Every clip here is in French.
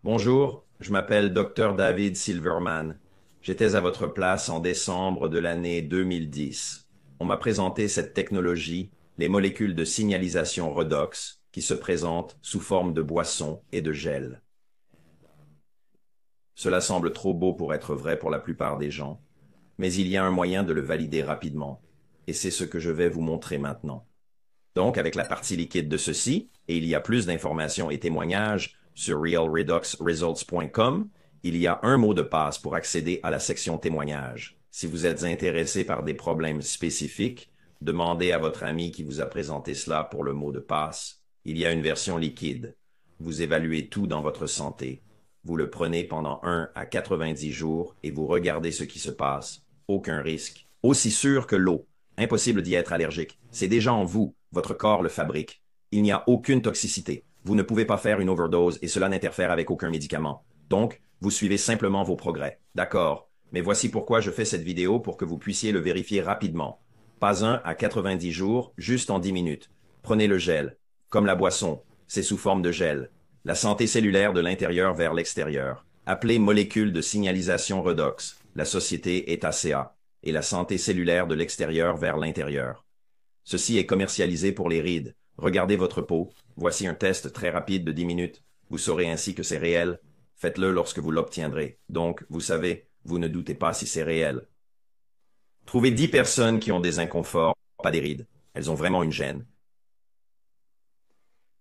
Bonjour, je m'appelle Dr David Silverman. J'étais à votre place en décembre de l'année 2010. On m'a présenté cette technologie, les molécules de signalisation redox, qui se présentent sous forme de boissons et de gel. Cela semble trop beau pour être vrai pour la plupart des gens, mais il y a un moyen de le valider rapidement, et c'est ce que je vais vous montrer maintenant. Donc, avec la partie liquide de ceci, et il y a plus d'informations et témoignages sur realredoxresults.com, il y a un mot de passe pour accéder à la section témoignages. Si vous êtes intéressé par des problèmes spécifiques, demandez à votre ami qui vous a présenté cela pour le mot de passe. Il y a une version liquide. Vous évaluez tout dans votre santé. Vous le prenez pendant 1 à 90 jours et vous regardez ce qui se passe. Aucun risque. Aussi sûr que l'eau. Impossible d'y être allergique. C'est déjà en vous. Votre corps le fabrique. Il n'y a aucune toxicité. Vous ne pouvez pas faire une overdose et cela n'interfère avec aucun médicament. Donc, vous suivez simplement vos progrès. D'accord. Mais voici pourquoi je fais cette vidéo pour que vous puissiez le vérifier rapidement. Pas 1 à 90 jours, juste en 10 minutes. Prenez le gel. Comme la boisson. C'est sous forme de gel. La santé cellulaire de l'intérieur vers l'extérieur. Appelée molécule de signalisation redox. La société est ACA. Et la santé cellulaire de l'extérieur vers l'intérieur. Ceci est commercialisé pour les rides. Regardez votre peau. Voici un test très rapide de 10 minutes. Vous saurez ainsi que c'est réel. Faites-le lorsque vous l'obtiendrez. Donc, vous savez, vous ne doutez pas si c'est réel. Trouvez 10 personnes qui ont des inconforts, pas des rides. Elles ont vraiment une gêne.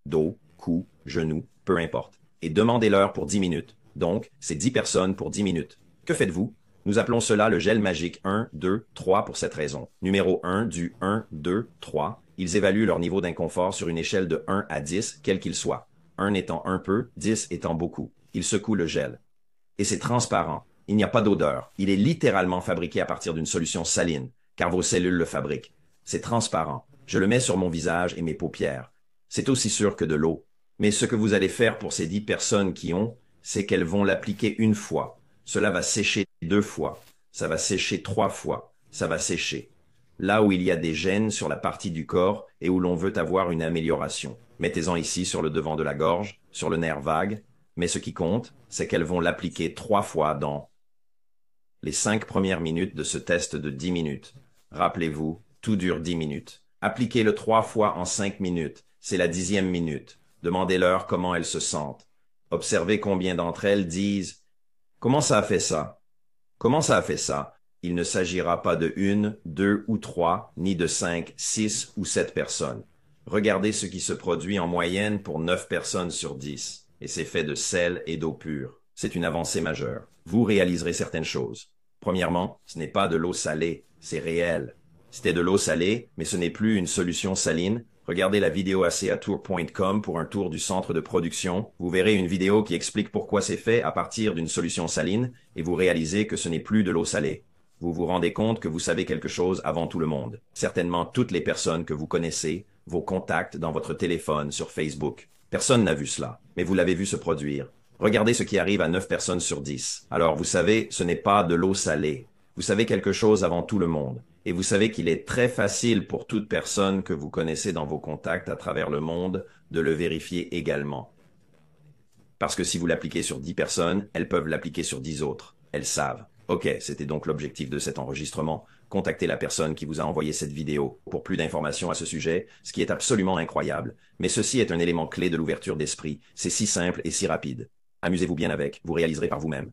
Dos, cou, genou, peu importe. Et demandez-leur pour 10 minutes. Donc, c'est 10 personnes pour 10 minutes. Que faites-vous? Nous appelons cela le gel magique 1, 2, 3 pour cette raison. Numéro 1 du 1, 2, 3. Ils évaluent leur niveau d'inconfort sur une échelle de 1 à 10, quel qu'il soit. 1 étant un peu, 10 étant beaucoup. Ils secouent le gel. Et c'est transparent. Il n'y a pas d'odeur. Il est littéralement fabriqué à partir d'une solution saline, car vos cellules le fabriquent. C'est transparent. Je le mets sur mon visage et mes paupières. C'est aussi sûr que de l'eau. Mais ce que vous allez faire pour ces 10 personnes qui ont, c'est qu'elles vont l'appliquer une fois. Cela va sécher 2 fois. Ça va sécher 3 fois. Ça va sécher. Là où il y a des gènes sur la partie du corps et où l'on veut avoir une amélioration. Mettez-en ici sur le devant de la gorge, sur le nerf vague. Mais ce qui compte, c'est qu'elles vont l'appliquer 3 fois dans les 5 premières minutes de ce test de 10 minutes. Rappelez-vous, tout dure 10 minutes. Appliquez-le 3 fois en 5 minutes. C'est la 10e minute. Demandez-leur comment elles se sentent. Observez combien d'entre elles disent « Comment ça a fait ça? Comment ça a fait ça? » Il ne s'agira pas de 1, 2 ou 3, ni de 5, 6 ou 7 personnes. Regardez ce qui se produit en moyenne pour 9 personnes sur 10. Et c'est fait de sel et d'eau pure. C'est une avancée majeure. Vous réaliserez certaines choses. Premièrement, ce n'est pas de l'eau salée, c'est réel. C'était de l'eau salée, mais ce n'est plus une solution saline. Regardez la vidéo aceatour.com pour un tour du centre de production. Vous verrez une vidéo qui explique pourquoi c'est fait à partir d'une solution saline et vous réalisez que ce n'est plus de l'eau salée. Vous vous rendez compte que vous savez quelque chose avant tout le monde. Certainement toutes les personnes que vous connaissez, vos contacts dans votre téléphone, sur Facebook. Personne n'a vu cela, mais vous l'avez vu se produire. Regardez ce qui arrive à 9 personnes sur 10. Alors vous savez, ce n'est pas de l'eau salée. Vous savez quelque chose avant tout le monde. Et vous savez qu'il est très facile pour toute personne que vous connaissez dans vos contacts à travers le monde de le vérifier également. Parce que si vous l'appliquez sur 10 personnes, elles peuvent l'appliquer sur 10 autres. Elles savent. Ok, c'était donc l'objectif de cet enregistrement. Contactez la personne qui vous a envoyé cette vidéo pour plus d'informations à ce sujet, ce qui est absolument incroyable. Mais ceci est un élément clé de l'ouverture d'esprit. C'est si simple et si rapide. Amusez-vous bien avec, vous réaliserez par vous-même.